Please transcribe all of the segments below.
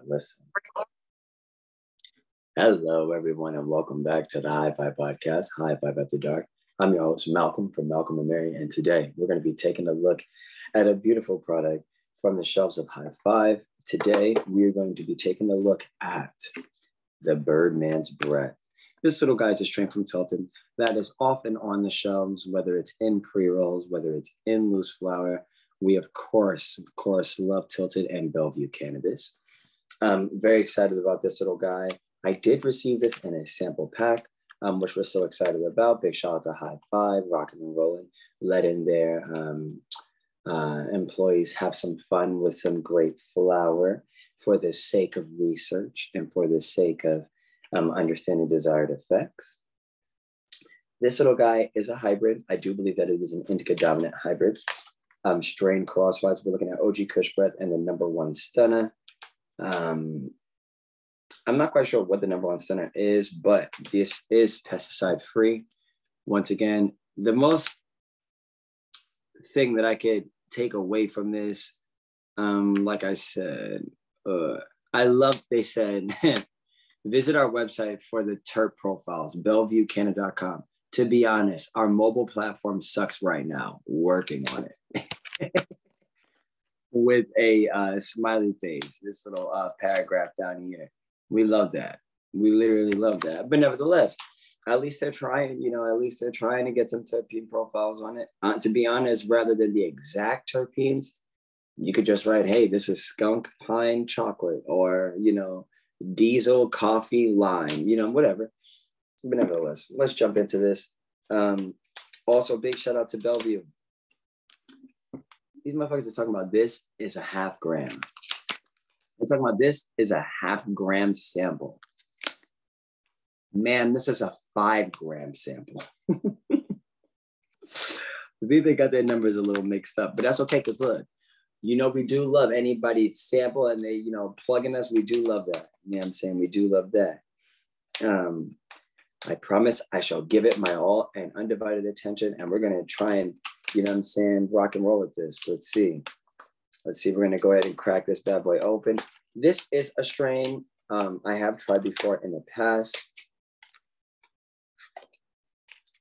listen. Hello, everyone, and welcome back to the HIGH-5 podcast, HIGH-5 After Dark. I'm your host, Malcolm from Malcolm&Mary, and today we're going to be taking a look at a beautiful product from the shelves of HIGH-5. Today, we're going to be taking a look at the Birdman's Breath. This little guy is a strain from Tilton that is often on the shelves, whether it's in pre-rolls, whether it's in loose flower. We, of course, love Tilted and Bellevue Cannabis. Very excited about this little guy. I did receive this in a sample pack, which we're so excited about. Big shout out to HIGH-5, rocking and rolling, letting their employees have some fun with some great flower for the sake of research and for the sake of understanding desired effects. This little guy is a hybrid. I do believe that it is an indica dominant hybrid. Strain crosswise, we're looking at OG Kush Breath and the #1 stunner. I'm not quite sure what the #1 stunner is, but this is pesticide free. Once again, the most thing that I could take away from this, like I said, I love, they said, visit our website for the terp profiles, BellevueCanada.com. To be honest, our mobile platform sucks right now. Working on it. With a smiley face, this little paragraph down here. We love that. We literally love that. But nevertheless, at least they're trying, at least they're trying to get some terpene profiles on it. To be honest, rather than the exact terpenes, you could just write, hey, this is skunk, pine, chocolate, or, diesel, coffee, lime, whatever. But nevertheless, let's jump into this. Also, big shout out to Bellevue. These motherfuckers are talking about this is a half gram. They're talking about this is a half gram sample. Man, this is a 5 gram sample. I think they got their numbers a little mixed up, but that's okay, because look, we do love anybody sample and they, plugging us. We do love that. You know what I'm saying? We do love that. I promise I shall give it my all and undivided attention, and we're going to try and, rock and roll with this. Let's see. We're going to go ahead and crack this bad boy open. This is a strain I have tried before in the past.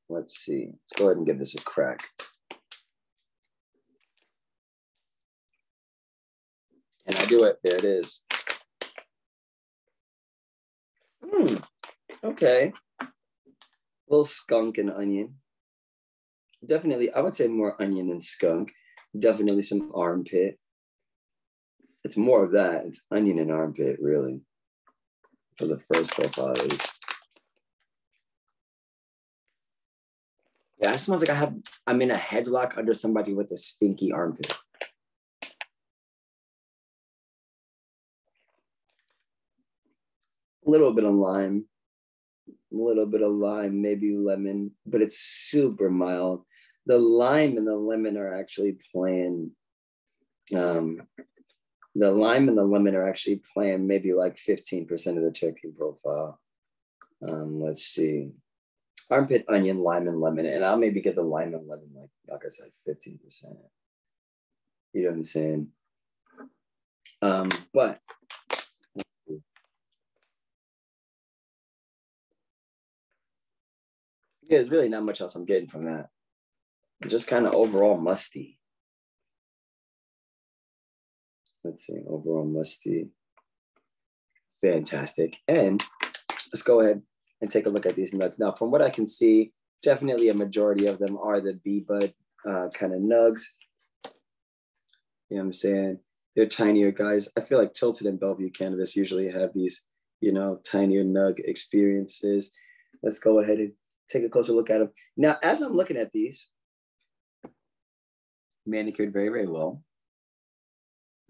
Let's see. Let's go ahead and give this a crack. Can I do it? There it is. Okay. A little skunk and onion. Definitely, I would say more onion than skunk. Definitely some armpit. It's more of that. It's onion and armpit, really, for the first profile. Yeah, it smells like I'm in a headlock under somebody with a stinky armpit. A little bit of lime, maybe lemon, but it's super mild. The lime and the lemon are actually playing. The lime and the lemon are actually playing maybe like 15% of the terpene profile. Let's see. Armpit, onion, lime, and lemon. And I'll maybe get the lime and lemon, like I said, 15%. You know what I'm saying? But yeah, there's really not much else I'm getting from that. Just kind of overall musty. Let's see, overall musty. Fantastic. And let's go ahead and take a look at these nugs. Now, from what I can see, definitely a majority of them are the bee-bud kind of nugs. You know what I'm saying? They're tinier guys. I feel like Tilted and Bellevue Cannabis usually have these, tinier nug experiences. Let's go ahead and take a closer look at them. Now, as I'm looking at these, manicured very, very well.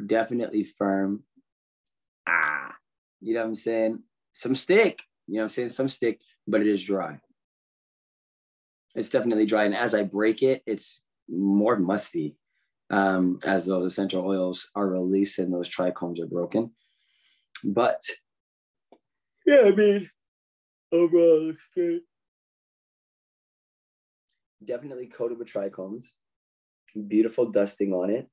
Definitely firm. You know what I'm saying? Some stick. Some stick, but it is dry. It's definitely dry. And as I break it, it's more musty as those essential oils are released and those trichomes are broken. But yeah, I mean, overall, looks great. Definitely coated with trichomes. Beautiful dusting on it.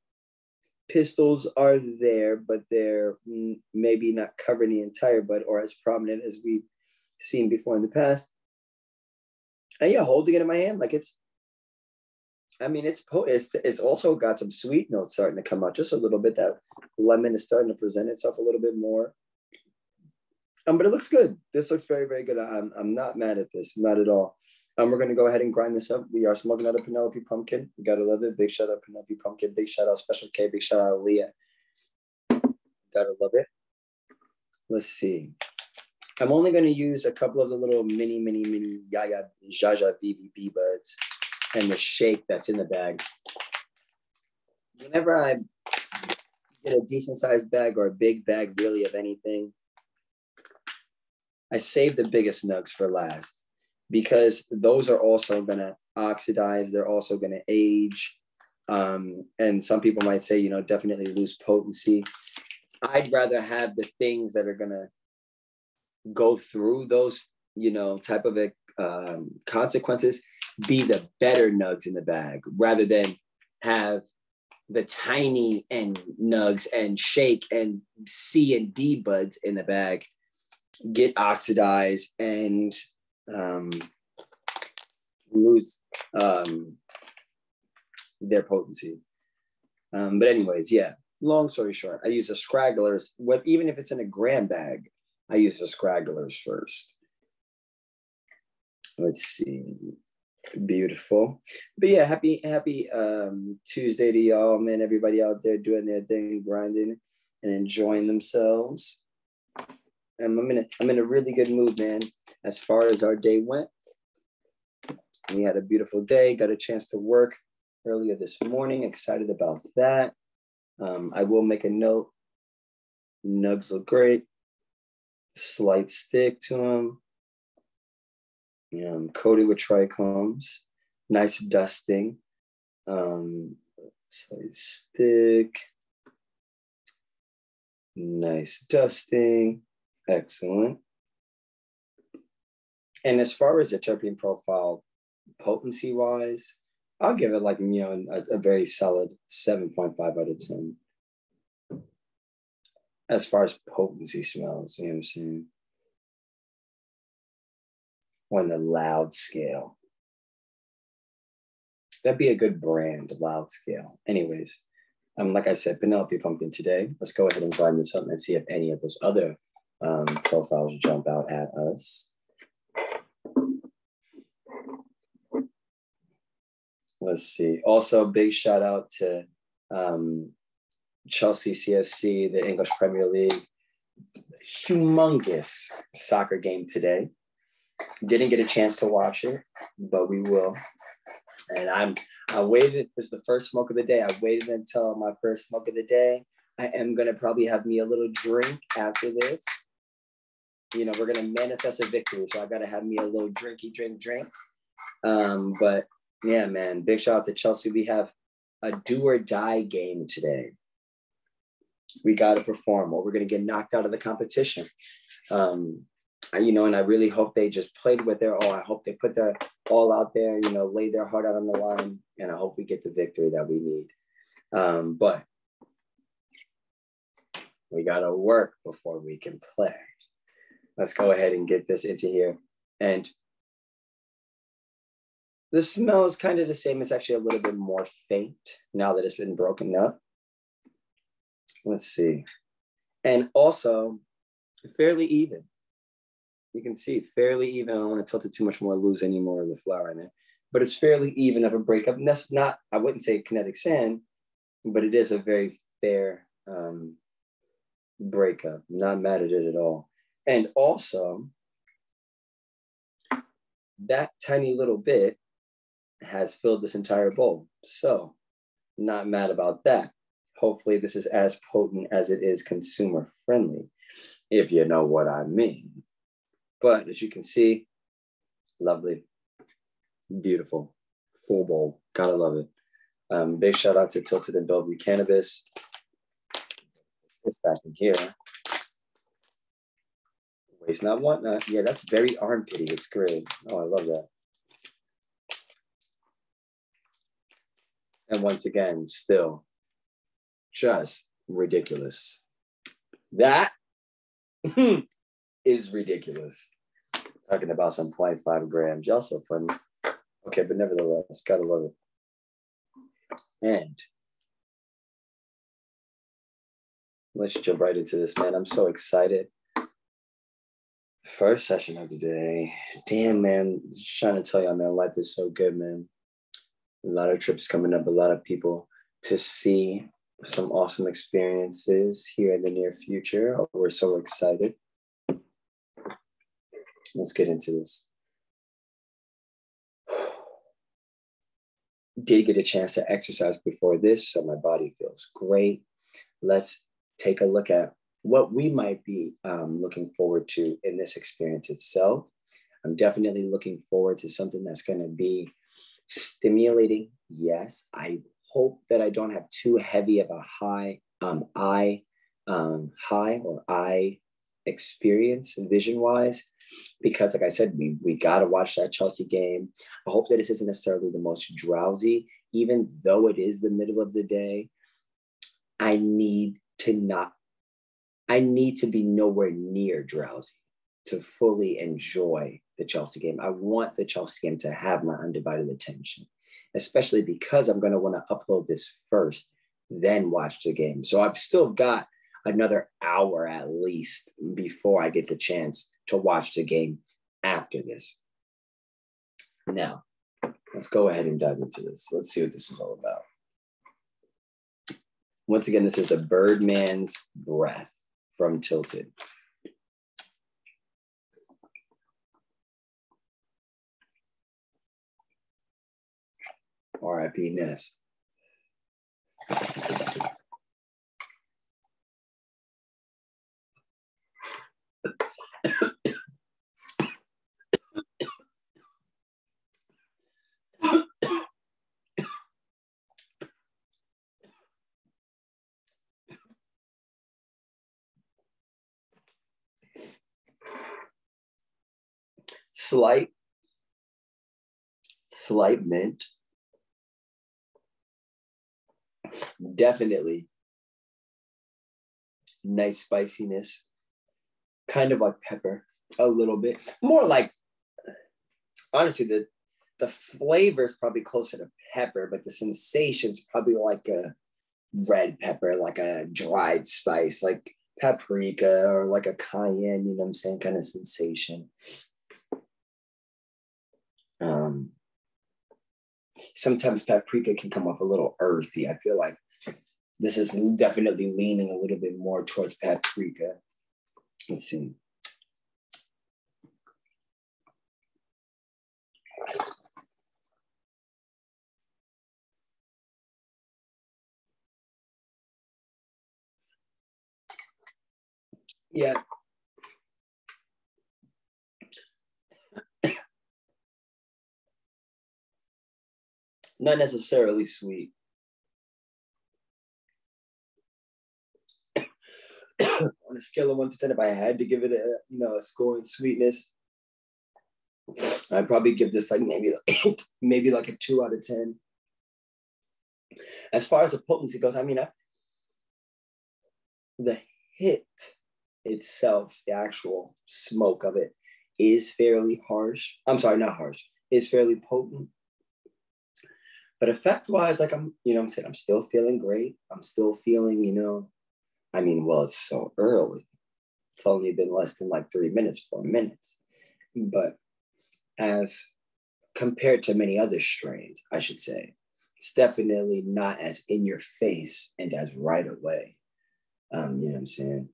pistils are there, but they're maybe not covering the entire bud or as prominent as we've seen before in the past. And yeah, holding it in my hand, like it's it's also got some sweet notes starting to come out just a little bit. That lemon is starting to present itself a little bit more. But it looks good. This looks very, very good. I'm not mad at this, not at all. We're going to go ahead and grind this up. We are smoking out a Penelope Pumpkin. You got to love it. Big shout out Penelope Pumpkin. Big shout out Special K. Big shout out Leah. Got to love it. Let's see. I'm only going to use a couple of the little mini Yaya Jaja VVB buds and the shake that's in the bag. Whenever I get a decent sized bag or a big bag really of anything, I save the biggest nugs for last because those are also going to oxidize. They're also going to age. And some people might say, definitely lose potency. I'd rather have the things that are going to go through those, type of consequences be the better nugs in the bag rather than have the tiny and nugs and shake and C and D buds in the bag get oxidized and lose their potency. But anyways, yeah, long story short, I use the scragglers. Even if it's in a gram bag, I use the scragglers first. Let's see. Beautiful. But yeah, happy Tuesday to y'all, man. Everybody out there doing their thing, grinding and enjoying themselves. I'm in a really good mood, man. As far as our day went, we had a beautiful day. Got a chance to work earlier this morning. Excited about that. I will make a note. Nugs look great. Slight stick to them. Coated with trichomes. Nice dusting. Slight stick. Nice dusting. Excellent. And as far as the terpene profile, potency wise, I'll give it like, a very solid 7.5 out of 10. As far as potency smells, you know what I'm saying? On the loud scale. That'd be a good brand, loud scale. Anyways, like I said, Penelope Pumpkin today. Let's go ahead and grind this up and see if any of those other profiles jump out at us. Let's see. Also, big shout out to Chelsea CFC, the English Premier League. Humongous soccer game today. Didn't get a chance to watch it, but we will. And I waited. This is the first smoke of the day. I waited until my first smoke of the day. I am going to probably have me a little drink after this. We're going to manifest a victory. So I got to have me a little drink. But yeah, man, big shout out to Chelsea. We have a do or die game today. We got to perform or we're going to get knocked out of the competition. And I really hope they just played with their all. I hope they put their all out there, laid their heart out on the line. And I hope we get the victory that we need. But we got to work before we can play. Let's go ahead and get this into here. And the smell is kind of the same. It's actually a little bit more faint now that it's been broken up. Let's see. And also fairly even. You can see fairly even. I don't want to tilt it too much more, lose any more of the flour in there. But it's fairly even of a breakup. And that's not, I wouldn't say kinetic sand, but it is a very fair breakup. Not mad at it at all. And also, that tiny little bit has filled this entire bowl. So, not mad about that. Hopefully, this is as potent as it is consumer friendly, if you know what I mean. But as you can see, lovely, beautiful, full bowl. Gotta love it. Big shout out to Tilted and Bellevue Cannabis. It's back in here. Waste not, want not. Yeah, that's very armpity. It's great. Oh, I love that. And once again, still just ridiculous. That is ridiculous. Talking about some 0.5 grams. Y'all so funny. Okay, but nevertheless, gotta love it. And let's jump right into this, man. I'm so excited. First session of the day. Damn, man. Just trying to tell y'all, man, life is so good, man. A lot of trips coming up, a lot of people to see some awesome experiences here in the near future. We're so excited. Let's get into this. Did get a chance to exercise before this, so my body feels great. Let's take a look at what we might be looking forward to in this experience itself. I'm definitely looking forward to something that's going to be stimulating. Yes, I hope that I don't have too heavy of a high eye experience vision-wise, because like I said, we got to watch that Chelsea game. I hope that this isn't necessarily the most drowsy, even though it is the middle of the day. I need to be nowhere near drowsy to fully enjoy the Chelsea game. I want the Chelsea game to have my undivided attention, especially because I'm going to want to upload this first, then watch the game. So I've still got another hour at least before I get the chance to watch the game after this. Now, let's go ahead and dive into this. Let's see what this is all about. Once again, this is the Birdman's Breath from Tilted. R.I.P. Ness. Slight mint. Definitely nice spiciness, kind of like pepper a little bit, more like, honestly, the flavor is probably closer to pepper, but the sensation's probably like a red pepper, like a dried spice, like paprika or like a cayenne, you know what I'm saying, kind of sensation. Sometimes paprika can come off a little earthy. I feel like this is definitely leaning a little bit more towards paprika. Let's see. Yeah. Not necessarily sweet. On a scale of 1 to 10, if I had to give it a score in sweetness, I'd probably give this like maybe like a 2 out of 10. As far as the potency goes, I mean, the hit itself, the actual smoke of it is fairly harsh. I'm sorry, not harsh. Is fairly potent. But effect-wise, like I'm saying, I'm still feeling great. I'm still feeling, it's so early. It's only been less than like 4 minutes. But as compared to many other strains, I should say, it's definitely not as in your face and as right away. You know what I'm saying?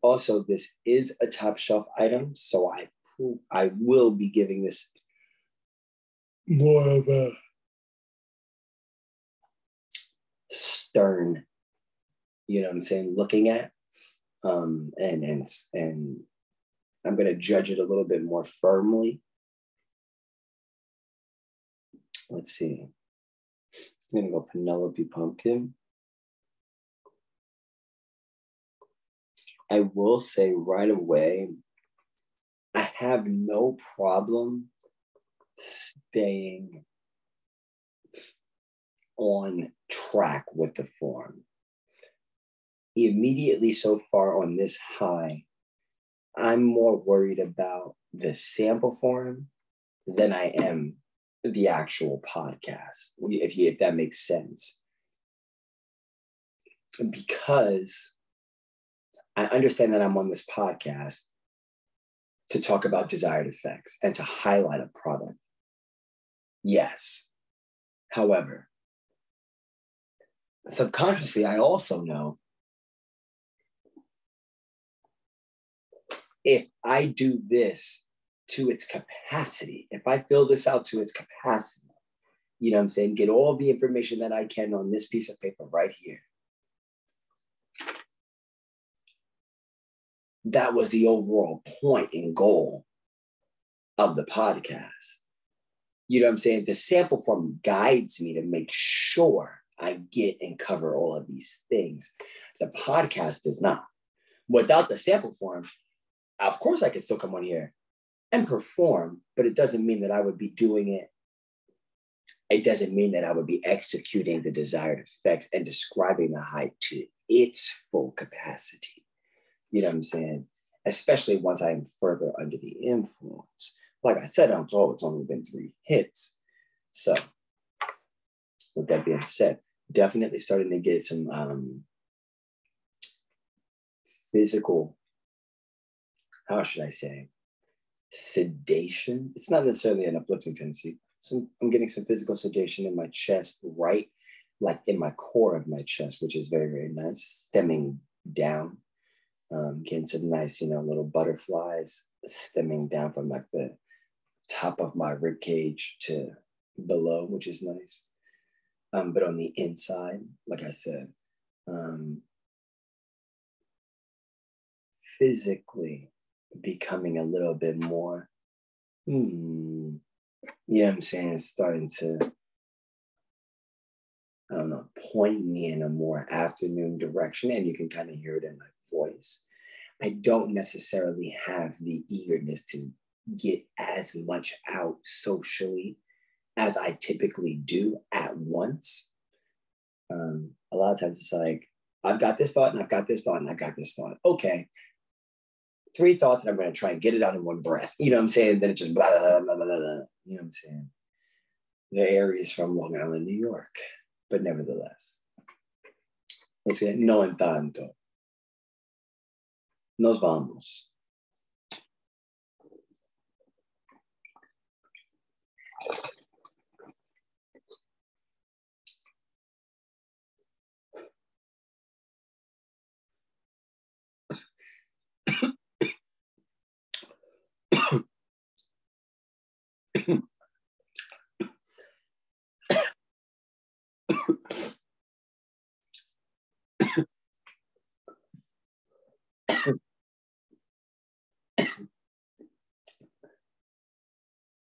Also, this is a top shelf item, so I will be giving this more of a stern, you know what I'm saying, looking at, and I'm going to judge it a little bit more firmly. Let's see. I'm going to go Penelope Pumpkin. I will say right away, I have no problem staying on track with the form. immediately so far on this high, I'm more worried about the sample form than I am the actual podcast, if that makes sense. Because I understand that I'm on this podcast to talk about desired effects and to highlight a product. Yes. However, subconsciously, I also know if I do this to its capacity, if I fill this out to its capacity, you know what I'm saying, get all the information that I can on this piece of paper right here. That was the overall point and goal of the podcast. You know what I'm saying? The sample form guides me to make sure I get and cover all of these things. The podcast does not. Without the sample form, of course I could still come on here and perform, but it doesn't mean that I would be doing it. It doesn't mean that I would be executing the desired effects and describing the high to its full capacity. You know what I'm saying? Especially once I'm further under the influence. Like I said, I'm told it's only been 3 hits. So with that being said, definitely starting to get some physical, how should I say, sedation. It's not necessarily an uplifting tendency. So I'm getting some physical sedation in my chest, right? Like in my core of my chest, which is very, very nice, stemming down. Getting some nice, little butterflies stemming down from like the top of my rib cage to below, which is nice. But on the inside, like I said, physically becoming a little bit more, you know what I'm saying, starting to, I don't know, point me in a more afternoon direction. And you can kind of hear it in my voice. I don't necessarily have the eagerness to get as much out socially as I typically do at once. A lot of times it's like, I've got this thought and I've got this thought and I've got this thought. Okay, 3 thoughts and I'm going to try and get it out in one breath. You know what I'm saying? Then it just blah, blah, blah, blah, blah. You know what I'm saying? The Aries from Long Island, New York. But nevertheless, let's get no entanto. Nos vamos.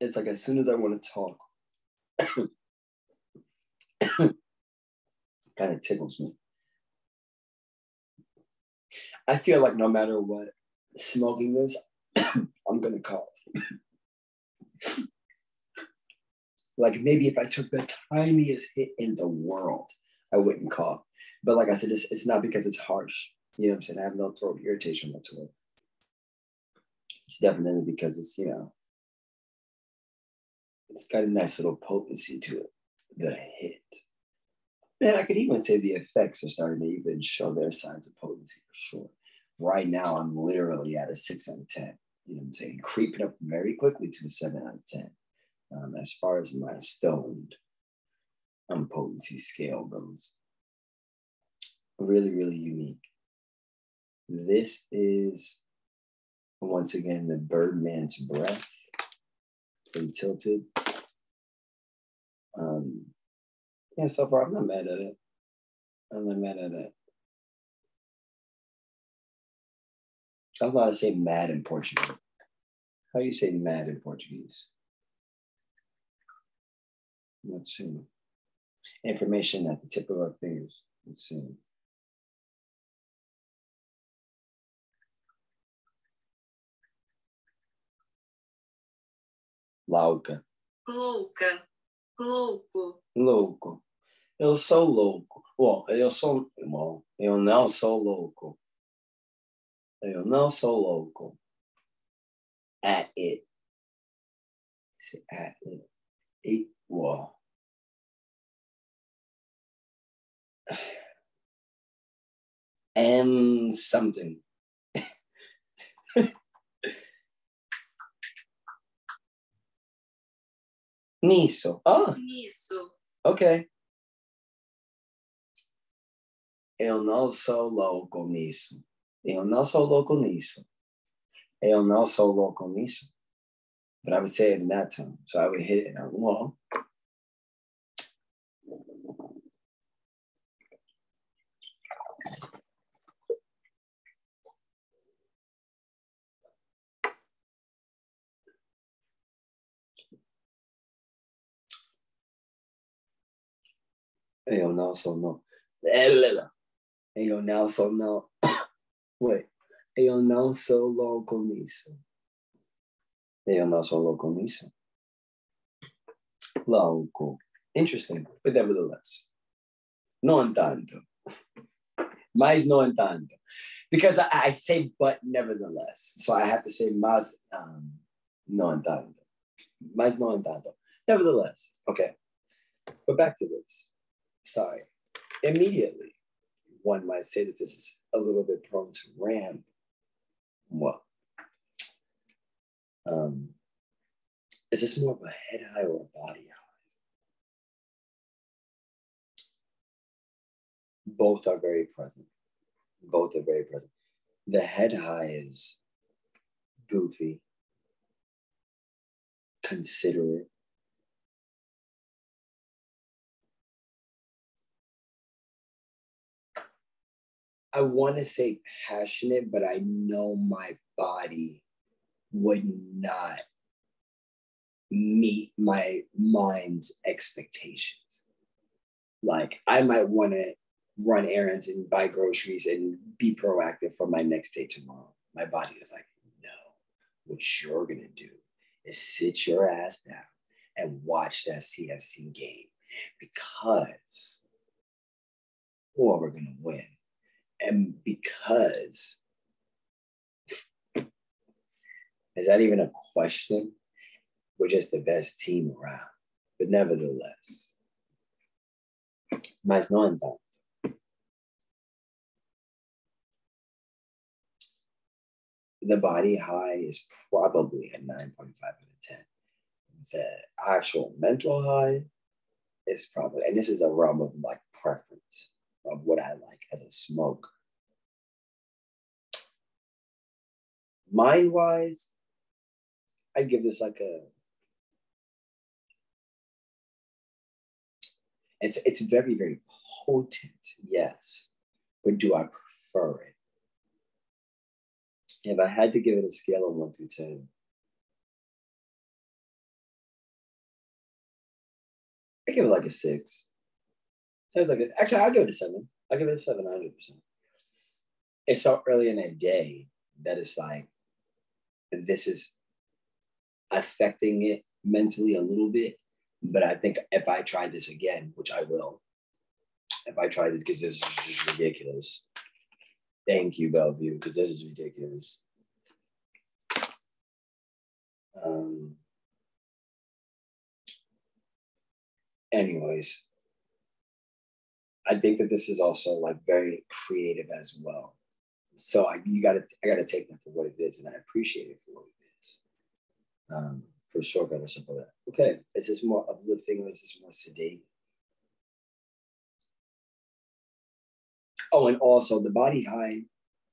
It's like as soon as I want to talk, kind of tickles me. I feel like no matter what, smoking this, I'm going to cough. Like maybe if I took the tiniest hit in the world, I wouldn't cough. But like I said, it's not because it's harsh. You know what I'm saying? I have no throat irritation whatsoever. It's definitely because it's, it's got a nice little potency to it, the hit. And I could even say the effects are starting to even show their signs of potency for sure. Right now, I'm literally at a 6 out of 10. You know what I'm saying? Creeping up very quickly to a 7 out of 10. As far as my stoned potency scale goes. Really, really unique. This is, once again, the Birdman's Breath from Tilted. Yeah, so far I'm not mad at it. I'm not mad at it. I'm going to say mad in Portuguese. How do you say mad in Portuguese? Let's see. Information at the tip of our fingers. Let's see. Louca. Louca. Louco. Louco. Eu sou louco. Eu não sou louco. Eu não sou louco. At it. Say at it. It. Whoa. And something. Nisso. Oh. Nisso. Ok. Eu não sou louco nisso. Eu não sou louco nisso. Eu não sou louco nisso. But I would say it in that tone. So I would hit it on the wall. Eu não sou não. Eu não sou não. Wait. Eu não sou louco nisso. Eu não sou louco nisso. Louco. Interesting, but nevertheless. No entanto. Mas no entanto. Because I say but nevertheless. So I have to say mas no entanto. Mas no entanto. Nevertheless. Okay. But back to this. Sorry. Immediately, one might say that this is a little bit prone to ramp. Well, is this more of a head high or a body high? Both are very present. Both are very present. The head high is goofy, considerate, I want to say passionate, but I know my body would not meet my mind's expectations. Like I might want to run errands and buy groceries and be proactive for my next day tomorrow. My body is like, no, what you're going to do is sit your ass down and watch that CFC game because we're going to win. And because, is that even a question? We're just the best team around. But nevertheless, mas no entanto, the body high is probably a 9.5 out of 10. The actual mental high is probably, and this is a realm of like preference of what I like as a smoker. Mind-wise, I'd give this like a, it's very, very potent, yes. But do I prefer it? If I had to give it a scale of 1 through 10, I give it like a 6. Actually, I'll give it a 7. I'll give it a 7, 100%. It's so early in the day that it's like, this is affecting it mentally a little bit. But I think if I try this again, which I will, if I try this, because this is just ridiculous. Thank you, Bellevue, because this is ridiculous. Anyways, I think that this is also like very creative as well. So I gotta take that for what it is, and I appreciate it for what it is. For sure, gotta support that. Okay, is this more uplifting or is this more sedate? Oh, and also the body high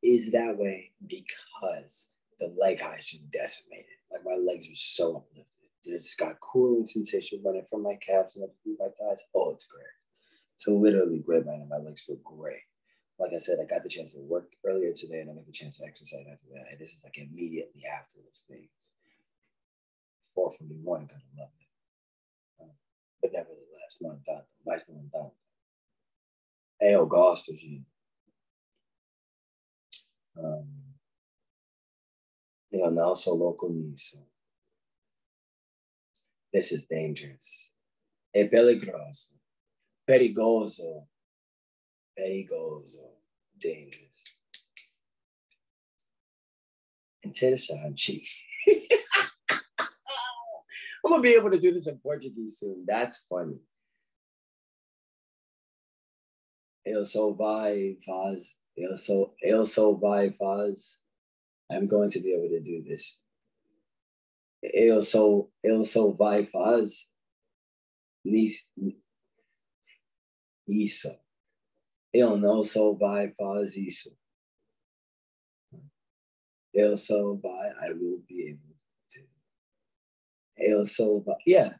is that way because the leg high is just decimated. Like my legs are so uplifted. It's got cooling sensation running from my calves and up through my thighs. Oh, it's great. It's literally great, man. And my legs feel great. Like I said, I got the chance to work earlier today and I got the chance to exercise after that. And this is like immediately after those things. 4:41, kind of love it. But nevertheless, não tanto, mais não tanto. Eu gosto de. Eu não sou louco nisso. This is dangerous. É peligroso. Perigoso. perigoso, dangerous. Interessante. I'm gonna be able to do this in Portuguese soon. That's funny. Eu sou vai faz. Eu sou vai faz. I'm going to be able to do this. Eu sou vai faz. Isso. Eu não sou vai faz isso. Eu sou vai. I will be able to. Eu sou vai. Yeah.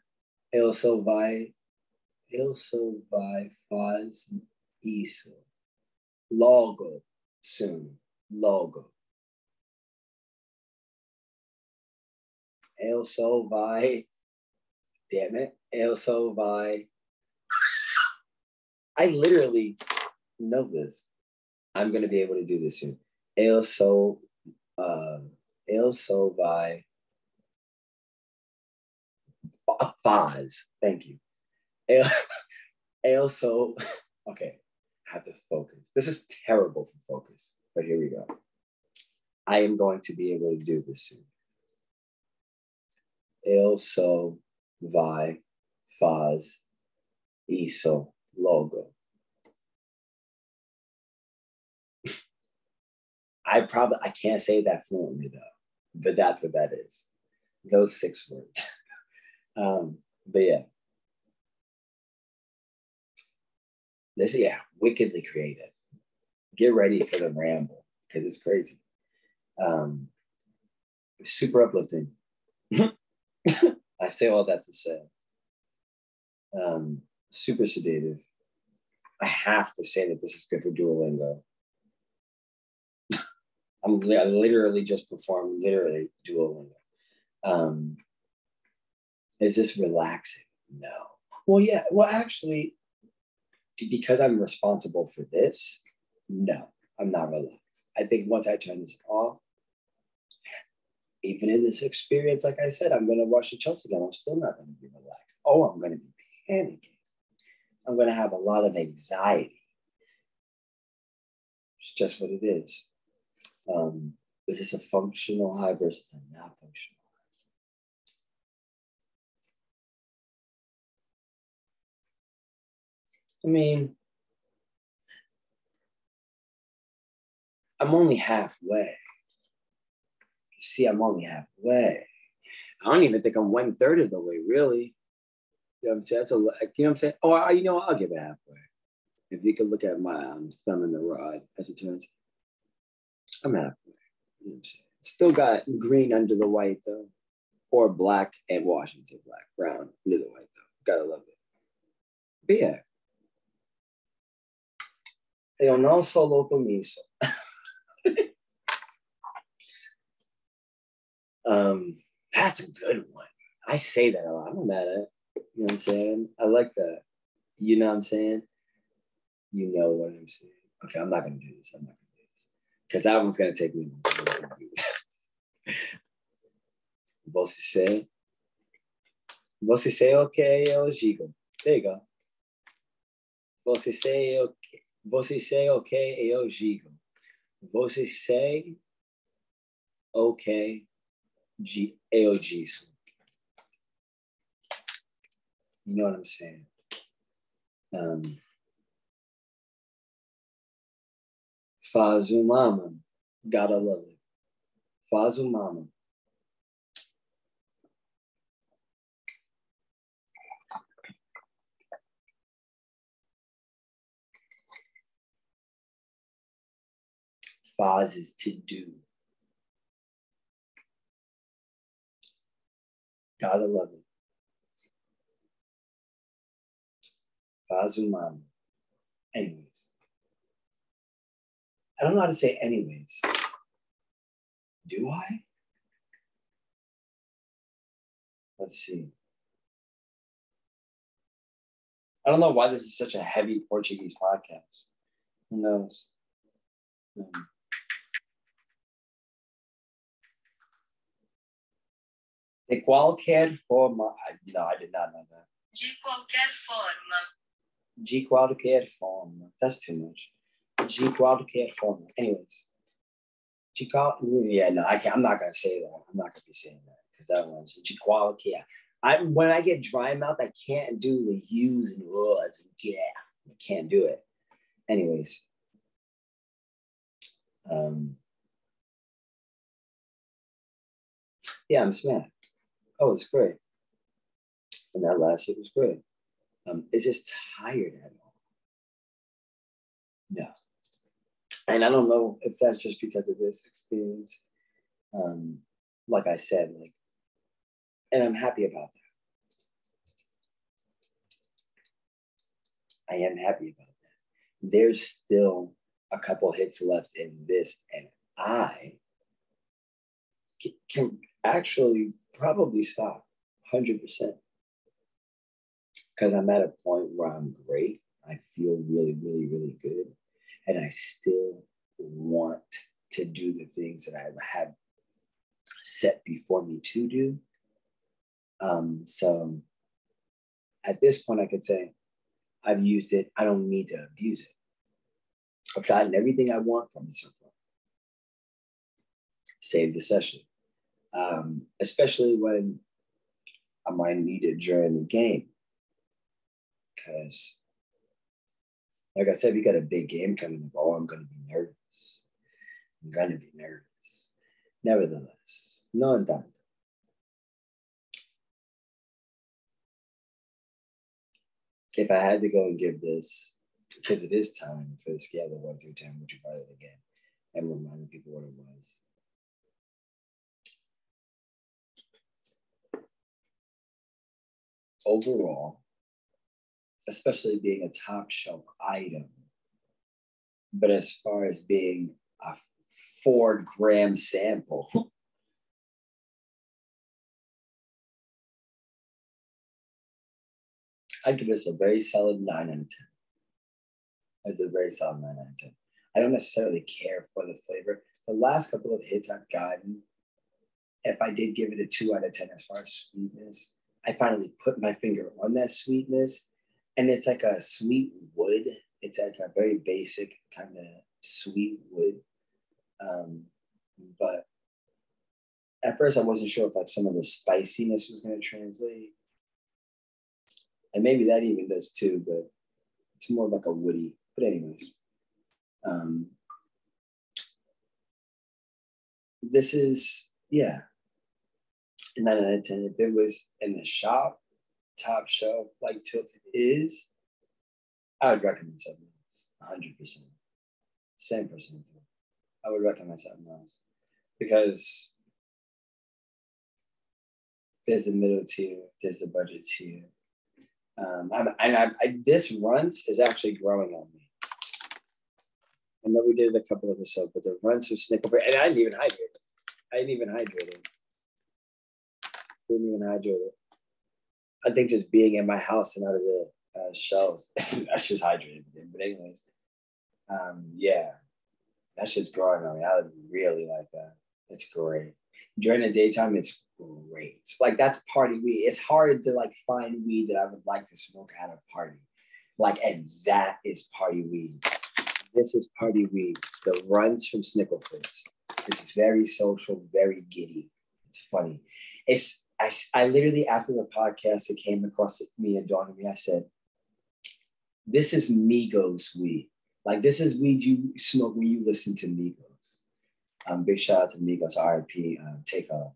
Eu sou vai faz isso. Logo, soon. Logo. Eu sou vai. Damn it. Eu sou vai. I literally know this. I'm going to be able to do this soon. Eu sou vai. Faz. Thank you. Eu sou. Okay. I have to focus. This is terrible for focus, but here we go. I am going to be able to do this soon. Eu sou vai faz isso logo. I can't say that fluently though, but that's what that is. Those 6 words. But yeah. This is, wickedly creative. Get ready for the ramble because it's crazy. Super uplifting. I say all that to say. Super sedative. I have to say that this is good for Duolingo. I literally just performed Duolingo. Is this relaxing? No. Well, yeah. Well, actually, because I'm responsible for this, no, I'm not relaxed. I think once I turn this off, even in this experience, like I said, I'm going to watch the Chelsea game. I'm still not going to be relaxed. Oh, I'm going to be panicking. I'm going to have a lot of anxiety. It's just what it is. Is this a functional high versus a not functional high? I mean, I'm only halfway. See, I'm only halfway. I don't even think I'm 1/3 of the way, really. You know what I'm saying? That's you know what I'm saying? Oh, I'll give it halfway. If you could look at my thumb in the rod, as it turns, I'm halfway. You know what I'm saying? Still got green under the white, though. Or black and Washington black, brown under the white, though. Gotta love it. But yeah. Eu não sou louco nisso. That's a good one. I say that a lot. I'm not mad at it. You know what I'm saying? I like that. You know what I'm saying? You know what I'm saying. Okay, I'm not going to do this. Because that one's going to take me. Você say okay, eu digo. There you go. Você say okay. Você say okay, eu digo. Você say okay, eu digo. You know what I'm saying? Faz mama. Gotta love it. Faz mama. Faz is to do. Gotta love it. Faz mama. Anyways. I don't know how to say anyways. Do I? Let's see. I don't know why this is such a heavy Portuguese podcast. Who knows? De qualquer forma. No, I did not know that. De qualquer forma. de qualquer forma. That's too much. De qualquer forma. Anyways. Yeah, no, I can't. I'm not gonna say that. I'm not gonna be saying that because that one's de qualquer. When I get dry mouth, I can't do the U's and U's and yeah. I can't do it. Anyways. Yeah, I'm smacked. Oh, it's great. And that last hit was great. Is this tired at all? No. And I don't know if that's just because of this experience. Like I said, and I'm happy about that. I am happy about that. There's still a couple hits left in this, and I can actually probably stop 100%. Because I'm at a point where I'm great. I feel really, really, really good. And I still want to do the things that I have set before me to do. So at this point, I could say I've used it. I don't need to abuse it. I've gotten everything I want from it so far. Save the session. Especially when I might need it during the game. Because, like I said, we got a big game coming up. Oh, I'm going to be nervous. I'm going to be nervous. Nevertheless, no tanto. If I had to go and give this, because it is time for the scale of 1 through 10, would you buy it again? And remind people what it was. Overall, especially being a top shelf item, but as far as being a 4-gram sample, I'd give this a very solid 9 out of 10. It's a very solid 9 out of 10. I don't necessarily care for the flavor. The last couple of hits I've gotten, if I did give it a 2 out of 10 as far as sweetness, I finally put my finger on that sweetness, and it's like a sweet wood. It's like a very basic kind of sweet wood. But at first I wasn't sure if like some of the spiciness was going to translate. And maybe that even does too, but it's more like a woody. But anyways, this is, yeah, 9 out of 10. If it was in the shop, top shelf, like Tilted is, I would recommend something else, 100%. Same person. I would recommend something else because there's the middle tier, there's the budget tier. This runts is actually growing on me. I know we did a couple of episodes, but the runts with Snickle, and I didn't even hydrate it. Didn't even hydrate it. I think just being in my house and out of the shelves, that's just hydrated. But anyways, yeah, that shit's growing on me. I would really like that. It's great. During the daytime, it's great. Like that's party weed. It's hard to like find weed that I would like to smoke at a party. Like, and that is party weed. This is party weed. The runs from Snickle Fritz. It's very social, very giddy. It's funny. I literally, after the podcast, it came across me and dawned on me. I said, this is Migos weed. Like, this is weed you smoke when you listen to Migos. Big shout out to Migos, RIP, Takeoff.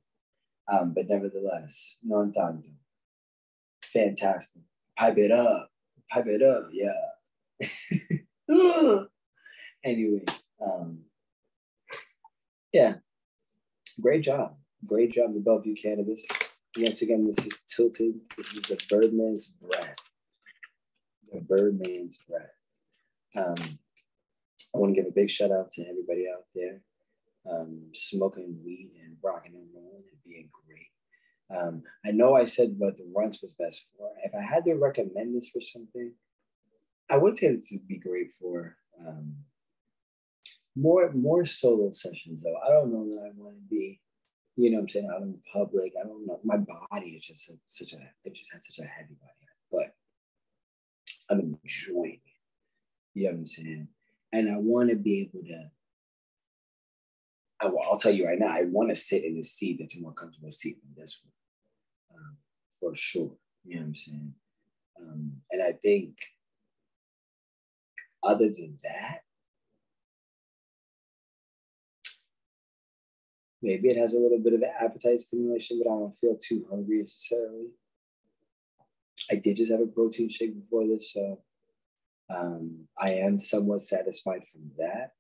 But nevertheless, non tanto. Fantastic. Pipe it up, yeah. Anyway, yeah, great job to Bellevue Cannabis. Once again, this is Tilted. This is the Birdman's Breath. The Birdman's Breath. I want to give a big shout out to everybody out there smoking weed and rocking and rolling and being great. I know I said what the runts was best for. If I had to recommend this for something, I would say this would be great for more solo sessions though. I don't know that I want to be, you know what I'm saying, out in public. I don't know. My body is just it just has such a heavy body. But I'm enjoying it. You know what I'm saying? And I want to be able to, I'll tell you right now, I want to sit in a seat that's a more comfortable seat than this one, for sure. You know what I'm saying? And I think other than that, maybe it has a little bit of appetite stimulation, but I don't feel too hungry necessarily. I did just have a protein shake before this, so I am somewhat satisfied from that.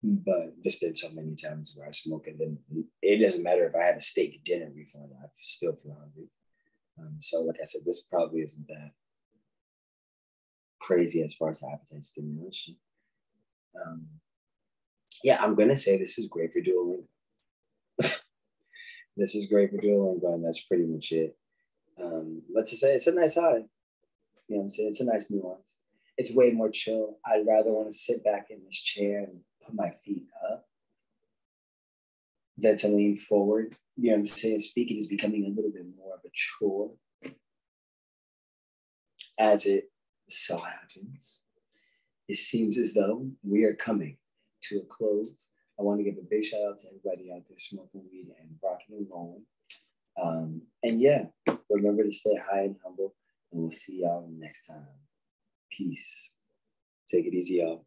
But there's been so many times where I smoke and then it doesn't matter if I had a steak dinner before that, I still feel hungry. So like I said, this probably isn't that crazy as far as the appetite stimulation. Yeah, I'm going to say this is great for Duolingo. This is great for Duolingo, and that's pretty much it. Let's just say it's a nice high. You know what I'm saying? It's a nice nuance. It's way more chill. I'd rather want to sit back in this chair and put my feet up than to lean forward. You know what I'm saying? Speaking is becoming a little bit more of a chore as it so happens. It seems as though we are coming to a close. I want to give a big shout out to everybody out there smoking weed and rocking and rolling. And yeah, remember to stay high and humble, and we'll see y'all next time. Peace. Take it easy, y'all.